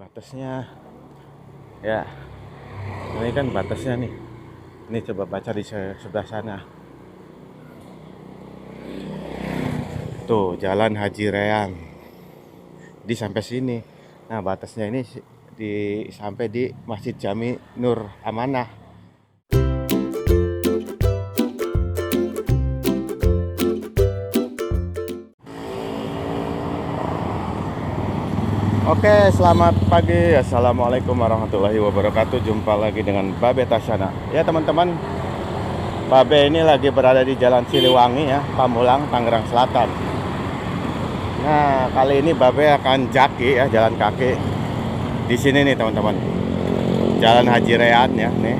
batasnya ya, ini kan batasnya nih. Ini coba baca di sebelah sana tuh, Jalan Haji Rean di sampai sini. Nah, batasnya ini sampai di Masjid Jami Nur Amanah. Oke, selamat pagi. Assalamualaikum warahmatullahi wabarakatuh. Jumpa lagi dengan Babe Tasyana. Ya teman-teman, Babe ini lagi berada di Jalan Siliwangi ya, Pamulang, Tangerang Selatan. Nah, kali ini Babe akan jaki ya, jalan kaki di sini nih teman-teman. Jalan Haji Rean ya, nih.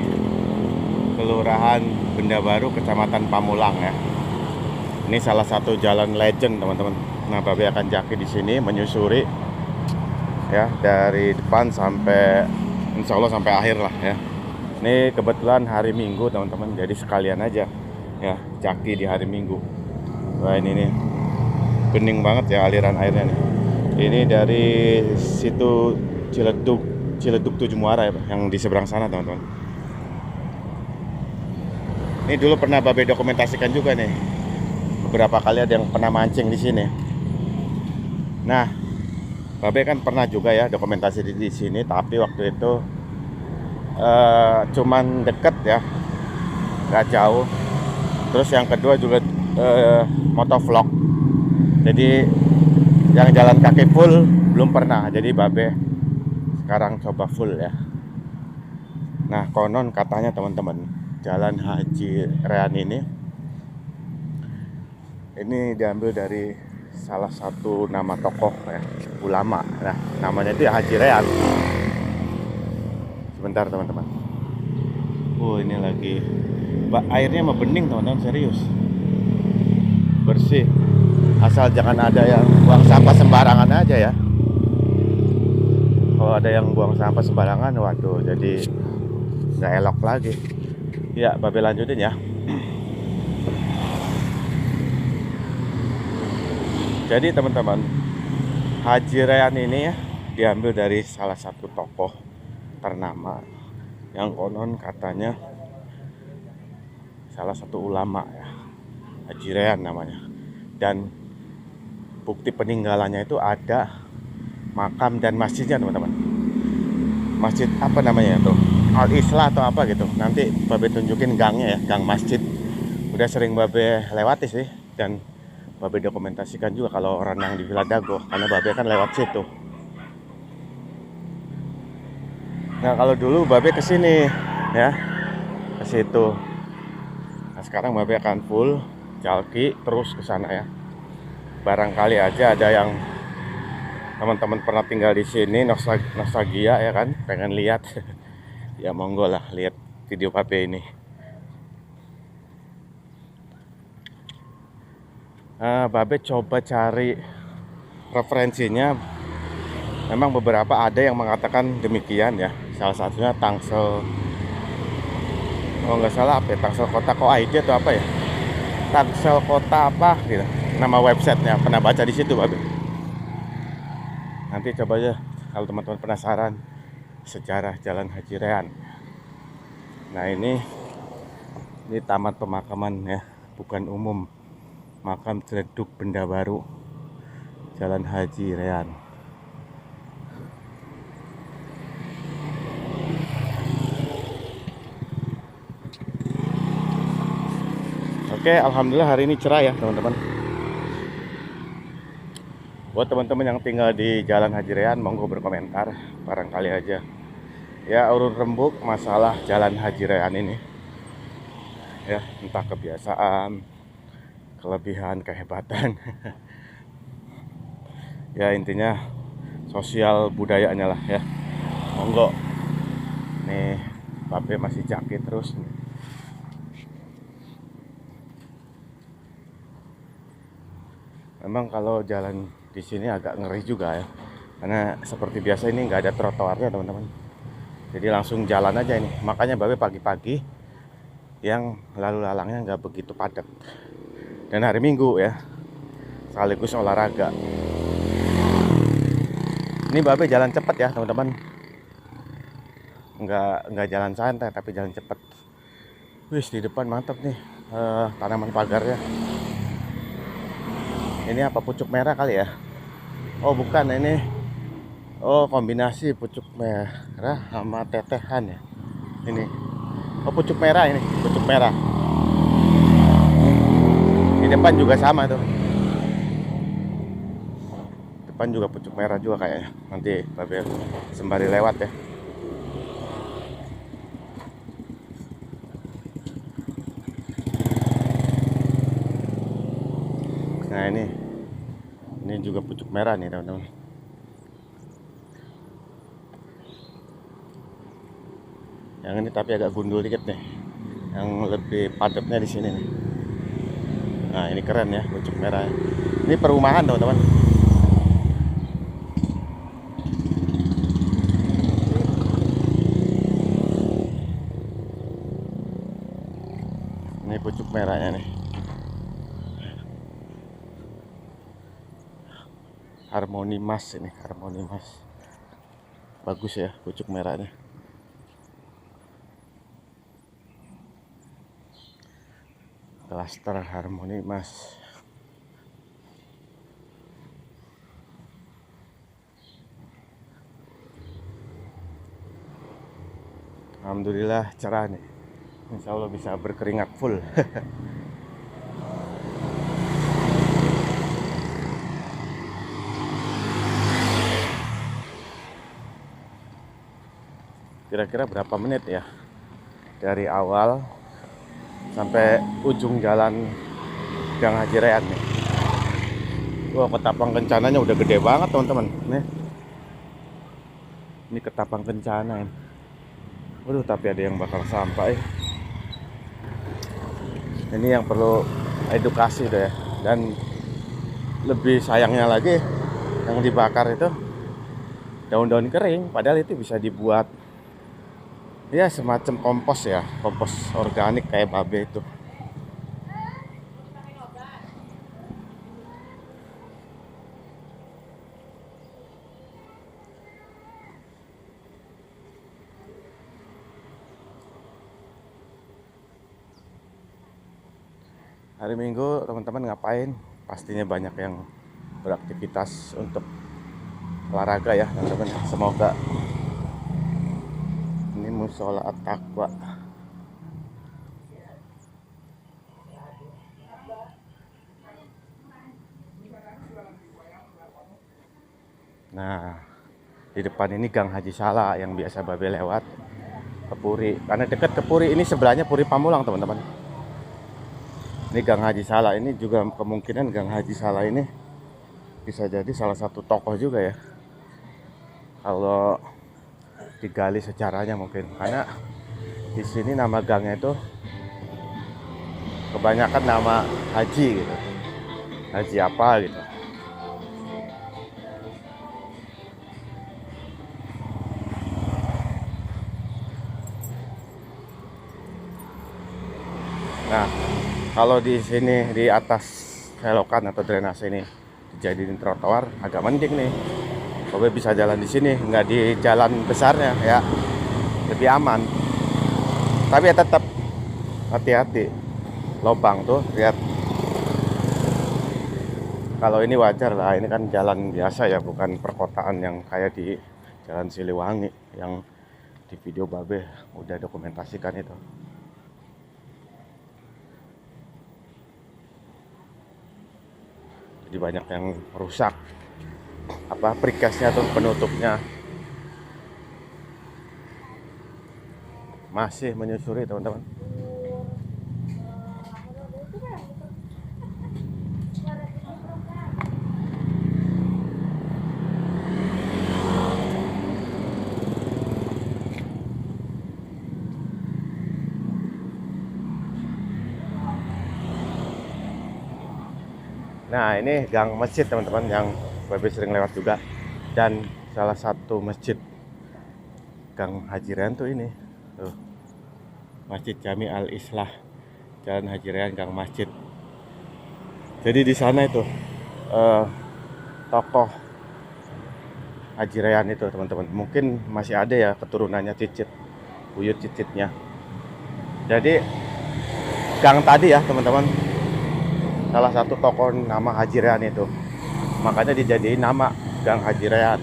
Kelurahan Benda Baru, Kecamatan Pamulang ya. Ini salah satu jalan legend teman-teman. Nah, Babe akan jaki di sini, menyusuri ya, dari depan sampai insya Allah sampai akhir lah ya. Ini kebetulan hari Minggu teman-teman, jadi sekalian aja ya jaki di hari Minggu. Wah, ini nih bening banget ya aliran airnya nih. Ini dari situ Ciledug Tujuh Muara ya, yang di seberang sana teman-teman. Ini dulu pernah Babe dokumentasikan juga nih, beberapa kali ada yang pernah mancing di sini. Nah, Babe kan pernah juga ya dokumentasi di sini, tapi waktu itu cuman deket ya, nggak jauh. Terus yang kedua juga motovlog. Jadi yang jalan kaki full belum pernah. Jadi Babe sekarang coba full ya. Nah, konon katanya teman-teman, Jalan Haji Rean ini diambil dari salah satu nama tokoh ya, ulama. Nah, namanya itu Haji Rean. Sebentar teman-teman. Ini lagi airnya mah bening teman-teman, serius. Bersih. Asal jangan ada yang buang sampah sembarangan aja ya. Kalau ada yang buang sampah sembarangan, waduh, jadi nggak elok lagi. Ya, Babe lanjutin ya. Jadi teman-teman, Haji Rean ini ya diambil dari salah satu tokoh ternama yang konon katanya salah satu ulama ya, Haji Rean namanya. Dan bukti peninggalannya itu ada makam dan masjidnya teman-teman. Masjid apa namanya tuh? Al-Islah atau apa gitu. Nanti Babe tunjukin gangnya ya, gang masjid. Udah sering Babe lewati sih, dan Babe dokumentasikan juga kalau renang di Villa Dago, karena Babe kan lewat situ. Nah, kalau dulu Babe kesini ya, ke situ. Nah, sekarang Babe akan full jalki terus ke sana ya. Barangkali aja ada yang teman-teman pernah tinggal di sini, nostalgia ya kan, pengen lihat. Ya monggo lah, lihat video Babe ini. Babe coba cari referensinya. Memang beberapa ada yang mengatakan demikian ya. Salah satunya Tangsel, oh nggak salah apa ya, Tangsel Kota ID atau apa ya, Tangsel Kota apa gitu nama websitenya. Pernah baca di situ Babe. Nanti coba aja kalau teman-teman penasaran sejarah Jalan Haji Rean. Nah, ini taman pemakaman ya, bukan umum. Makam Ciledug Benda Baru, Jalan Haji Rean. Oke, alhamdulillah hari ini cerah ya teman-teman. Buat teman-teman yang tinggal di Jalan Haji Rean, monggo berkomentar, barangkali aja ya urun rembuk masalah Jalan Haji Rean ini ya, entah kebiasaan, kelebihan, kehebatan. Ya intinya sosial budayanya lah ya. Monggo. Nih Babe masih jaki terus nih. Memang kalau jalan di sini agak ngeri juga ya, karena seperti biasa ini nggak ada trotoarnya teman-teman. Jadi langsung jalan aja ini. Makanya Babe pagi-pagi yang lalu lalangnya nggak begitu padat. Dan hari Minggu ya, sekaligus olahraga. Ini Babe jalan cepet ya teman-teman. Nggak jalan santai tapi jalan cepet. Wis di depan mantap nih tanaman pagarnya. Ini apa, pucuk merah kali ya? Oh bukan, ini kombinasi pucuk merah sama tetehan ya. Ini pucuk merah, ini pucuk merah. Di depan juga sama tuh. Depan juga pucuk merah juga kayaknya. Nanti Babe sembari lewat ya. Nah ini juga pucuk merah nih teman-teman. Yang ini tapi agak gundul dikit nih. Yang lebih padatnya di sini nih. Nah ini keren ya pucuk merah. Ini perumahan teman-teman. Ini pucuk merahnya nih. Harmoni Mas ini, Harmoni Mas. Bagus ya pucuk merahnya. Klaster Harmoni Mas. Alhamdulillah cerah nih. Insya Allah bisa berkeringat full. Kira-kira berapa menit ya dari awal sampai ujung jalan Gang Haji Rean nih. Wah, Ketapang Kencananya udah gede banget teman-teman. Ini Ketapang Kencana ini. Waduh, tapi ada yang bakar sampah. Ini yang perlu edukasi deh. Dan lebih sayangnya lagi yang dibakar itu daun-daun kering, padahal itu bisa dibuat ya semacam kompos ya, kompos organik kayak Babe itu. Hari Minggu teman-teman ngapain? Pastinya banyak yang beraktivitas untuk olahraga ya teman-teman. Semoga ini musola at-taqwa. Nah, di depan ini Gang Haji Salah yang biasa Babe lewat ke Puri. Karena dekat ke Puri, ini sebelahnya Puri Pamulang teman-teman. Ini Gang Haji Salah, ini juga kemungkinan Gang Haji Salah ini bisa jadi salah satu tokoh juga ya. Kalau digali sejarahnya mungkin, karena di sini nama gangnya itu kebanyakan nama haji gitu. Haji apa gitu. Nah, kalau di sini di atas selokan atau drainase ini dijadiin trotoar agak mending nih. Babe bisa jalan di sini, nggak di jalan besarnya ya, lebih aman. Tapi ya tetap hati-hati, lubang tuh lihat. Kalau ini wajar lah, ini kan jalan biasa ya, bukan perkotaan yang kayak di Jalan Siliwangi yang di video Babe udah dokumentasikan itu. Jadi banyak yang rusak, apa precastnya tuh, penutupnya masih menyusuri teman-teman. Nah ini gang masjid teman-teman yang Babe sering lewat juga. Dan salah satu masjid Gang Haji Rean tuh ini tuh, Masjid Jami Al Islah, Jalan Haji Rean Gang Masjid. Jadi di sana itu tokoh Haji Rayhan itu teman-teman. Mungkin masih ada ya keturunannya Cicit, buyut Cicitnya. Jadi gang tadi ya teman-teman, salah satu tokoh nama Haji Rayhan itu, makanya dijadiin nama Gang Haji Rayhan.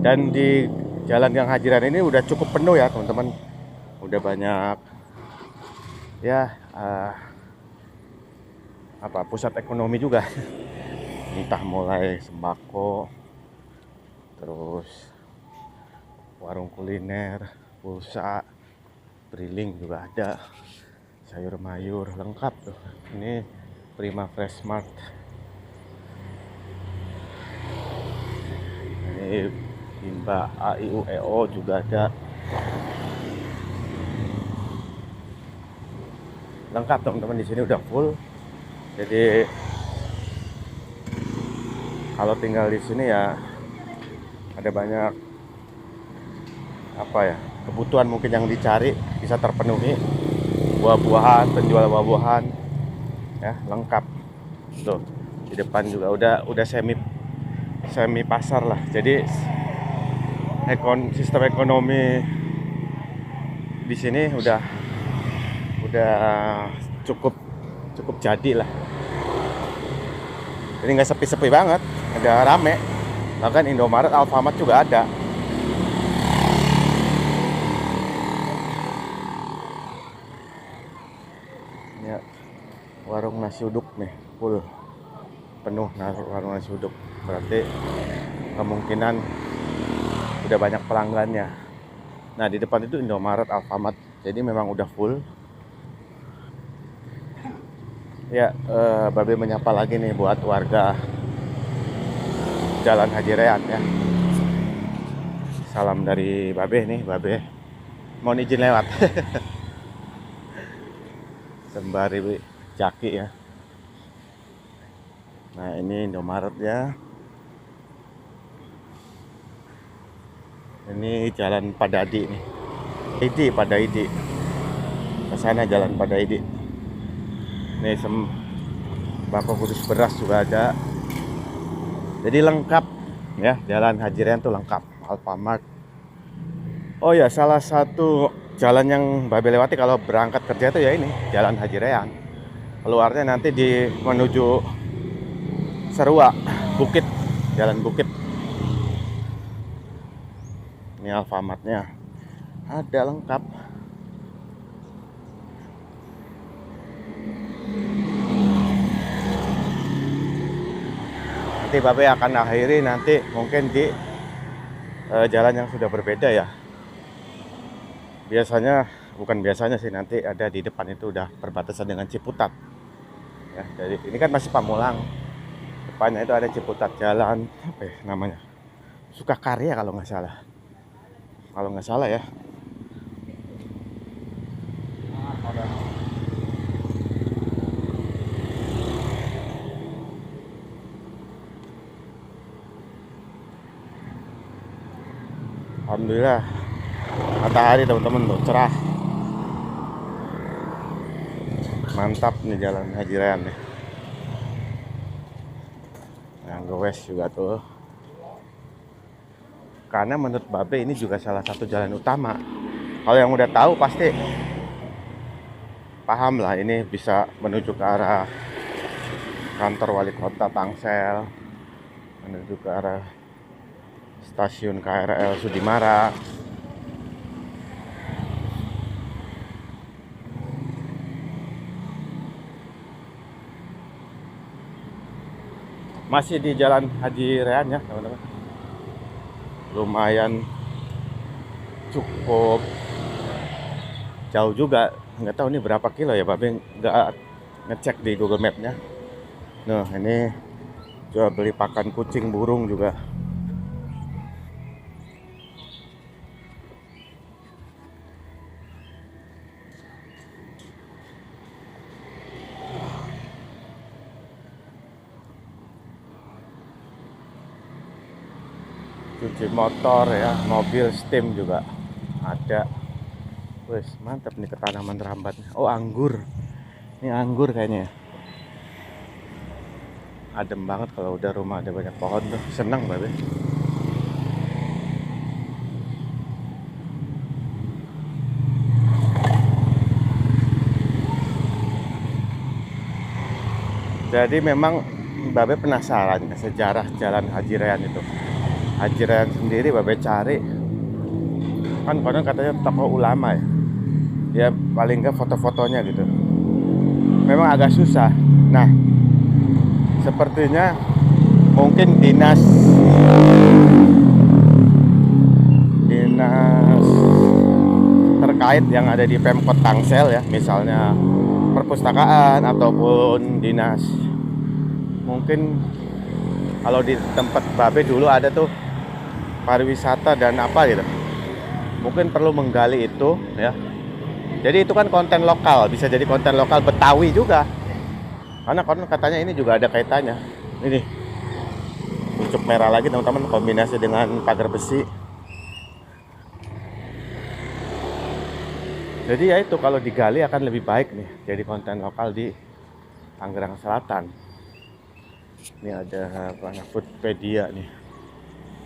Dan di Jalan Gang Haji Rayhan ini udah cukup penuh ya teman-teman, udah banyak ya pusat ekonomi juga. Entah mulai sembako, terus warung kuliner, pulsa, briling juga ada, sayur mayur lengkap tuh. Ini Prima Fresh Mart. Ini Bimba AIUEO juga ada. Lengkap teman-teman, di sini udah full. Jadi kalau tinggal di sini ya ada banyak kebutuhan mungkin yang dicari bisa terpenuhi. Buah-buahan, penjual buah-buahan ya lengkap. Tuh di depan juga udah semi pasar lah. Jadi sistem ekonomi di sini udah cukup jadi lah. Jadi nggak sepi-sepi banget, ada rame. Bahkan Indomaret, Alfamart juga ada. Ya, warung nasi uduk nih full penuh warung nasi uduk. Berarti kemungkinan udah banyak pelanggannya. Nah di depan itu Indomaret, Alfamart, jadi memang udah full. Ya, Babe menyapa lagi nih buat warga Jalan Haji Rayhan ya. Salam dari Babe nih, Babe mohon izin lewat. Sembari jaki ya. Nah ini Indomaret ya. Ini Jalan Padadi nih. Padaidi. Ke sana Jalan Padaidi. Ini sembako khusus beras juga ada. Jadi lengkap ya, Jalan Haji Rayhan tuh lengkap. Alfamart. Oh ya, salah satu jalan yang Babe lewati kalau berangkat kerja itu ya ini, Jalan Haji Rayhan. Keluarnya nanti menuju Serua, Bukit, Jalan Bukit. Ini Alfamartnya ada lengkap. Nanti Babe akan akhiri nanti mungkin di jalan yang sudah berbeda ya. Bukan biasanya sih, nanti ada di depan itu udah perbatasan dengan Ciputat. Ya, jadi ini kan masih Pamulang. Depannya itu ada Ciputat, jalan apa ya namanya? Sukakarya kalau nggak salah ya. Alhamdulillah matahari teman-teman tuh cerah, mantap nih Jalan Haji Rayhan nih. Yang gowes juga tuh, karena menurut Babe ini juga salah satu jalan utama. Kalau yang udah tahu pasti paham lah, ini bisa menuju ke arah kantor wali kota Tangsel, menuju ke arah stasiun KRL Sudimara. Masih di Jalan Haji Rayhan ya teman-teman. Lumayan cukup jauh juga. Nggak tahu ini berapa kilo ya, Babe nggak ngecek di Google Map-nya. Nah ini jual beli pakan kucing, burung juga. Cuci motor ya, mobil steam juga ada. Wes mantap nih ketanaman rambat. Oh anggur, ini anggur kayaknya ya. Adem banget kalau udah rumah ada banyak pohon tuh, seneng babe. Jadi memang babe penasaran sejarah Jalan Haji Rayyan itu. Haji Rayyan sendiri babe cari, kan konon katanya tokoh ulama ya. Ya paling nggak foto-fotonya gitu. Memang agak susah. Nah, sepertinya mungkin dinas terkait yang ada di Pemkot Tangsel ya, misalnya perpustakaan ataupun dinas. Mungkin kalau di tempat babe dulu ada tuh pariwisata dan apa gitu. Mungkin perlu menggali itu ya. Jadi itu kan konten lokal, bisa jadi konten lokal Betawi juga. Karena konon katanya ini juga ada kaitannya. Ini pucuk merah lagi teman-teman, kombinasi dengan pagar besi. Jadi ya itu kalau digali akan lebih baik nih, jadi konten lokal di Tangerang Selatan. Ini ada apa? Foodpedia nih.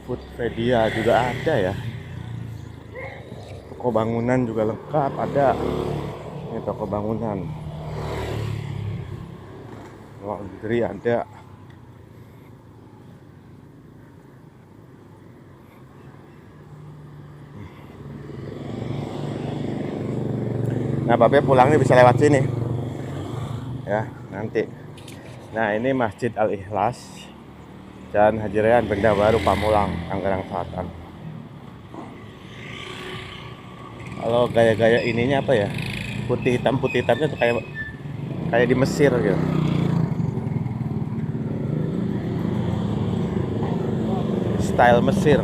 Foodpedia juga ada ya. Toko bangunan juga lengkap ada. Ini toko bangunan. Laundry ada. Nah, babe pulangnya bisa lewat sini. Ya, nanti. Nah, ini Masjid Al-Ikhlas dan Haji Rayyan Benda Baru Pamulang, Tangerang Selatan. Kalau gaya-gaya ininya apa ya? Putih hitamnya tuh kayak di Mesir gitu. Style Mesir.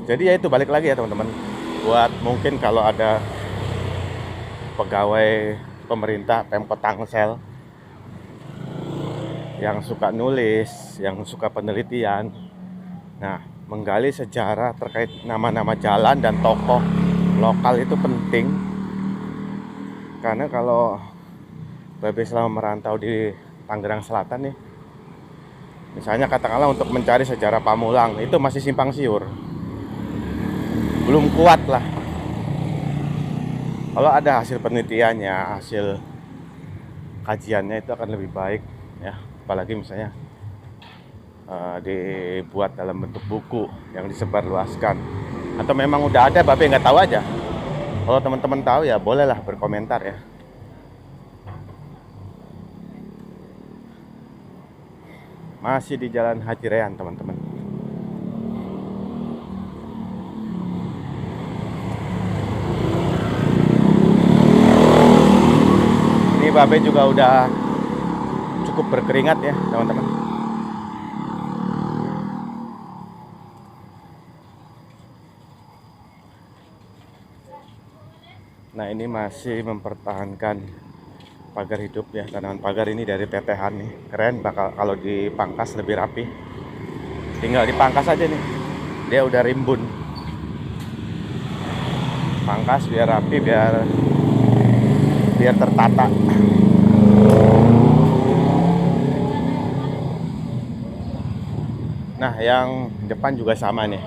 Jadi ya itu balik lagi ya teman-teman. Buat mungkin kalau ada pegawai pemerintah Pemkot Tangsel yang suka nulis, yang suka penelitian, nah menggali sejarah terkait nama-nama jalan dan tokoh lokal itu penting. Karena kalau babe selama merantau di Tangerang Selatan nih, misalnya katakanlah untuk mencari sejarah Pamulang, itu masih simpang siur, belum kuat lah. Kalau ada hasil penelitiannya, hasil kajiannya, itu akan lebih baik ya. Apalagi misalnya dibuat dalam bentuk buku yang disebarluaskan, atau memang udah ada babe nggak tahu aja. Kalau teman-teman tahu ya bolehlah berkomentar ya. Masih di Jalan Haji Rayyan teman-teman. Ini babe juga udah cukup berkeringat ya teman-teman. Nah, ini masih mempertahankan pagar hidup ya. Tanaman pagar ini dari tetehan nih, keren. Bakal kalau dipangkas lebih rapi. Tinggal dipangkas aja nih, dia udah rimbun. Pangkas biar rapi, biar tertata. Nah, yang depan juga sama nih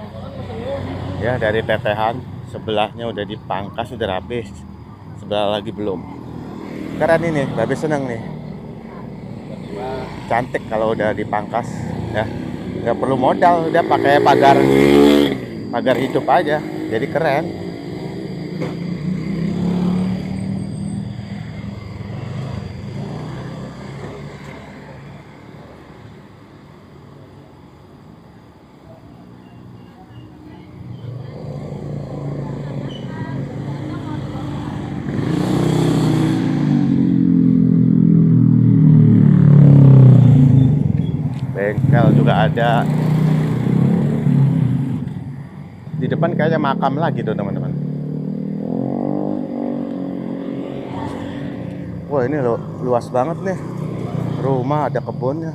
ya, dari tetehan. Sebelahnya udah dipangkas, udah rapi. Sebelah lagi belum. Keren ini, babe seneng nih. Cantik kalau udah dipangkas ya. Nggak perlu modal, udah pakai pagar hidup aja, jadi keren. Bengkel juga ada. Di depan kayaknya makam lagi tuh teman-teman. Wah, ini luas banget nih. Rumah, ada kebunnya.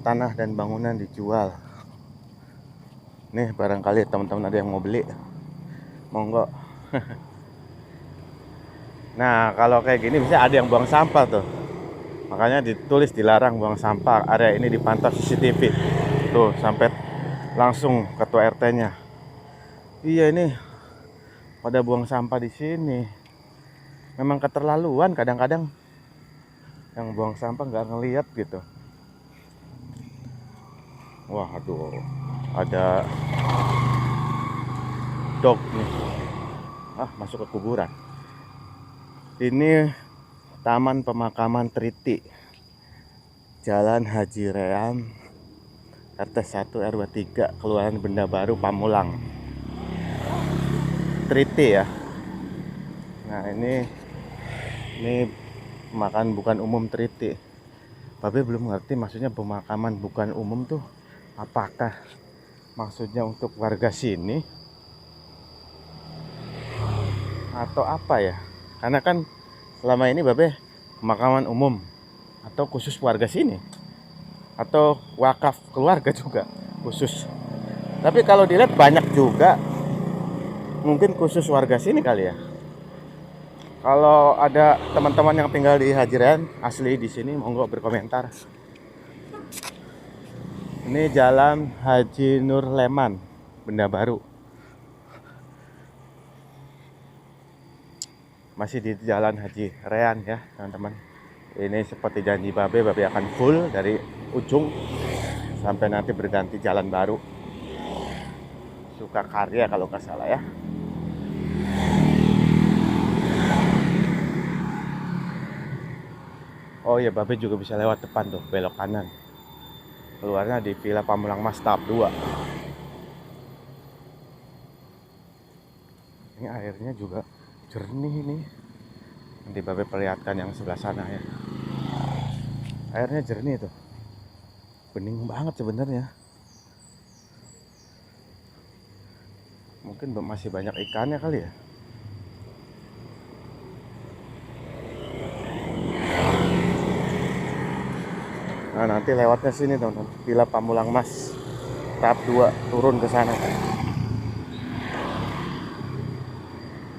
Tanah dan bangunan dijual. Nih barangkali teman-teman ada yang mau beli, monggo. Nah, kalau kayak gini bisa ada yang buang sampah tuh. Makanya ditulis dilarang buang sampah. Area ini dipantau CCTV. Tuh, sampai langsung ketua RT-nya. Iya ini pada buang sampah di sini. Memang keterlaluan kadang-kadang yang buang sampah nggak ngeliat gitu. Wah, aduh, ada dog nih. Masuk ke kuburan. Ini Taman Pemakaman Triti, Jalan Haji Ream, RT 1 RW 3, Kelurahan Benda Baru, Pamulang. Triti ya. Nah, ini pemakaman bukan umum Triti. Babe belum ngerti maksudnya pemakaman bukan umum tuh apakah maksudnya untuk warga sini atau apa ya? Karena kan selama ini Babe pemakaman umum atau khusus warga sini atau wakaf keluarga juga khusus. Tapi kalau dilihat banyak juga mungkin khusus warga sini kali ya. Kalau ada teman-teman yang tinggal di Hajiran asli di sini monggo berkomentar. Ini Jalan Haji Nur Leman, Benda Baru. Masih di Jalan Haji Rean ya, teman-teman. Ini seperti janji Babe akan full dari ujung sampai nanti berganti jalan baru. Sukakarya kalau nggak salah ya. Oh iya, Babe juga bisa lewat depan tuh, belok kanan. Keluarnya di Villa Pamulang Mas tahap 2. Ini airnya juga jernih nih. Nanti Babe perlihatkan yang sebelah sana ya. Airnya jernih tuh. Bening banget sebenarnya. Mungkin masih banyak ikannya kali ya. Nah, nanti lewatnya sini teman-teman, Villa Pamulang Mas tahap 2, turun ke sana.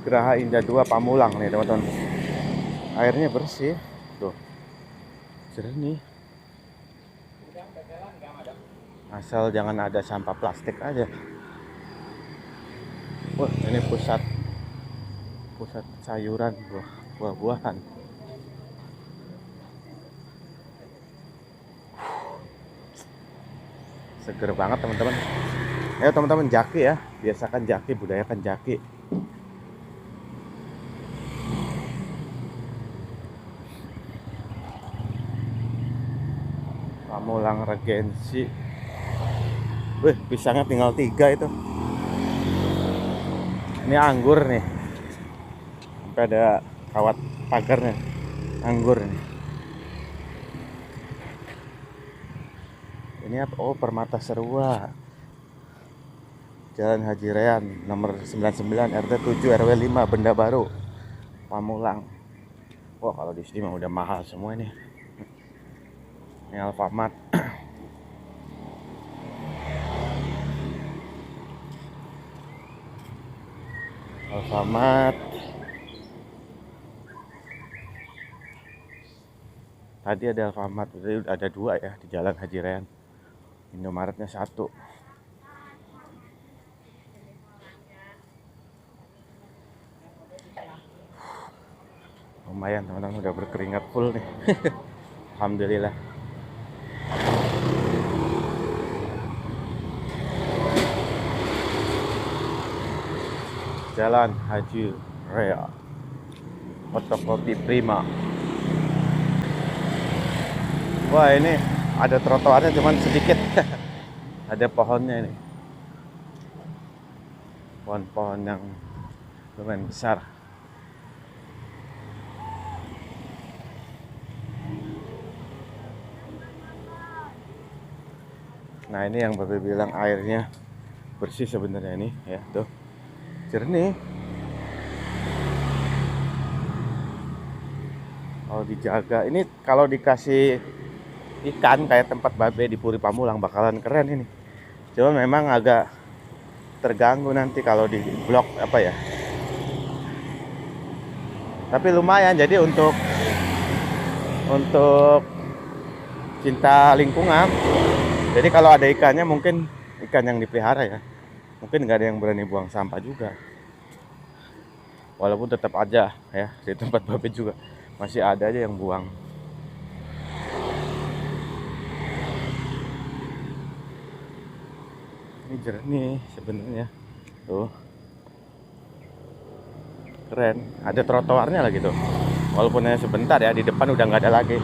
Geraha Indah 2 Pamulang nih teman-teman. Airnya bersih tuh, jernih. Asal jangan ada sampah plastik aja. Wah, ini pusat sayuran, buah-buahan. Seger banget teman-teman. Ayo teman-teman, jaki ya, biasakan jaki, budayakan jaki. Pamulang Regensi. Wih, pisangnya tinggal 3 itu. Ini anggur nih. Sampai ada kawat pagarnya. Anggur nih. Ini apa? Oh, Permata Serua. Jalan Haji Rean nomor 99 RT 7 RW 5 Benda Baru, Pamulang. Wah, kalau di sini mah udah mahal semua ini. Ini Alfamart. Alfamart. Tadi ada Alfamart, ada 2 ya di Jalan Haji Rean. Indomaretnya 1. Lumayan teman-teman, udah berkeringat full nih. Alhamdulillah. Jalan Haji Rean, fotokopi prima. Wah, ini ada trotoarnya cuman sedikit. Ada pohonnya ini, pohon-pohon yang lumayan besar. Nah, ini yang Babe bilang airnya bersih sebenarnya ini ya, tuh jernih. Kalau dijaga, ini kalau dikasih ikan kayak tempat Babe di Puri Pamulang bakalan keren ini. Cuma memang agak terganggu nanti kalau di blok apa ya, Tapi lumayan, jadi untuk cinta lingkungan. Jadi kalau ada ikannya mungkin ikan yang dipelihara ya. Mungkin nggak ada yang berani buang sampah juga. Walaupun tetap aja ya di tempat Babe juga masih ada aja yang buang. Ini jernih sebenarnya. Tuh. Keren. Ada trotoarnya lagi tuh. Walaupun hanya sebentar ya, di depan udah nggak ada lagi.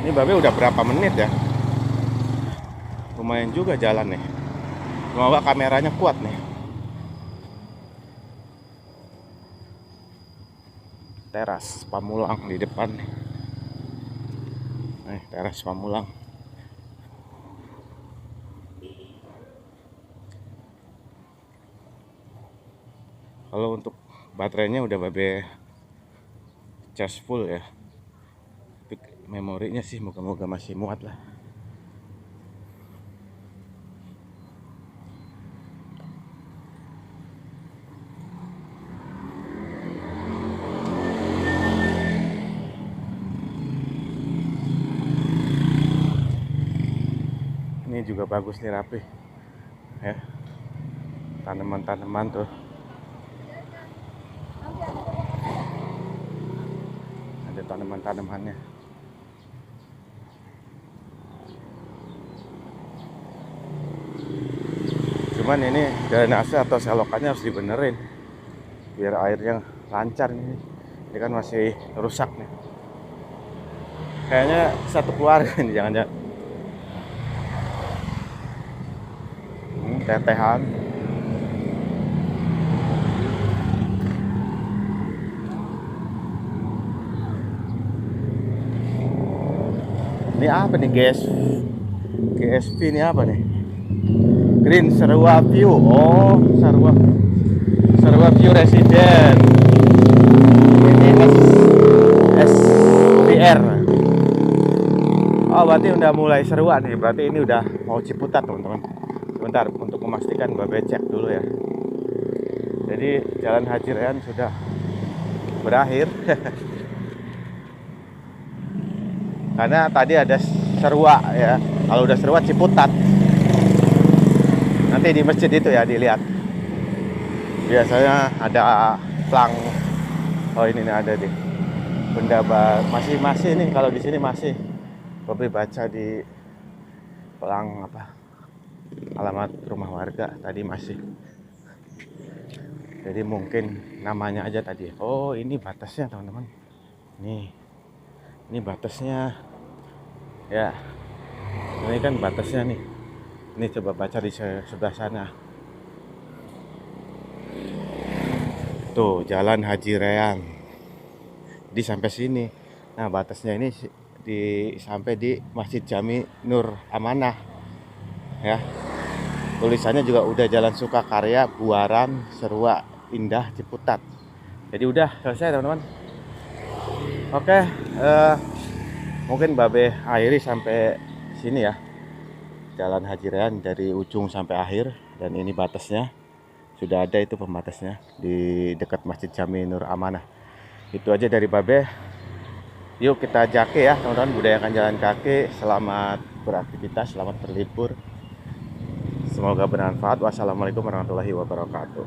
Ini Babe udah berapa menit ya? Lumayan juga jalan nih. Semoga kameranya kuat nih. Teras Pamulang di depan nih. Teras Pamulang. Kalau untuk baterainya udah Babe charge full ya. Tapi memorinya sih moga-moga masih muat lah. Ini juga bagus nih, rapi ya, tanaman-tanaman tuh ada tanaman-tanamannya. Cuman ini drainase atau selokannya harus dibenerin biar airnya lancar nih. Ini kan masih rusak nih, kayaknya satu keluarga ini, jangan-jangan. Tetehan. Ini apa nih guys? GSP ini apa nih? Green Sarua View. Oh, Sarua View Resident. Ini SPR. Oh, berarti udah mulai Sarua nih. Berarti ini udah mau Ciputat, teman-teman. Sebentar, untuk memastikan Babe cek dulu ya. Jadi Jalan Haji Rean sudah berakhir. Karena tadi ada Sarua ya. Kalau udah Sarua Ciputat. Nanti di masjid itu ya dilihat. Biasanya ada plang. Oh ini nih ada nih. Benda masih nih, kalau di sini masih. Babe baca di plang apa? Alamat rumah warga tadi masih. Jadi mungkin namanya aja tadi. Oh, ini batasnya, teman-teman. Nih. Ini batasnya. Ya. Ini kan batasnya nih. Ini coba baca di sebelah sana. Tuh, Jalan Haji Rean. Di sampai sini. Nah, batasnya ini sampai di Masjid Jami Nur Amanah. Ya. Tulisannya juga udah Jalan Sukakarya, Buaran, Sarua Indah, Ciputat. Jadi udah selesai, teman-teman. Oke, mungkin Babe akhiri sampai sini ya. Jalan Haji Rean dari ujung sampai akhir, dan ini batasnya. Sudah ada itu pembatasnya di dekat Masjid Jami Nur Amanah. Itu aja dari Babe. Yuk kita jake ya, teman-teman, budayakan jalan kaki. Selamat beraktivitas, selamat berlibur. Semoga bermanfaat. Wassalamualaikum warahmatullahi wabarakatuh.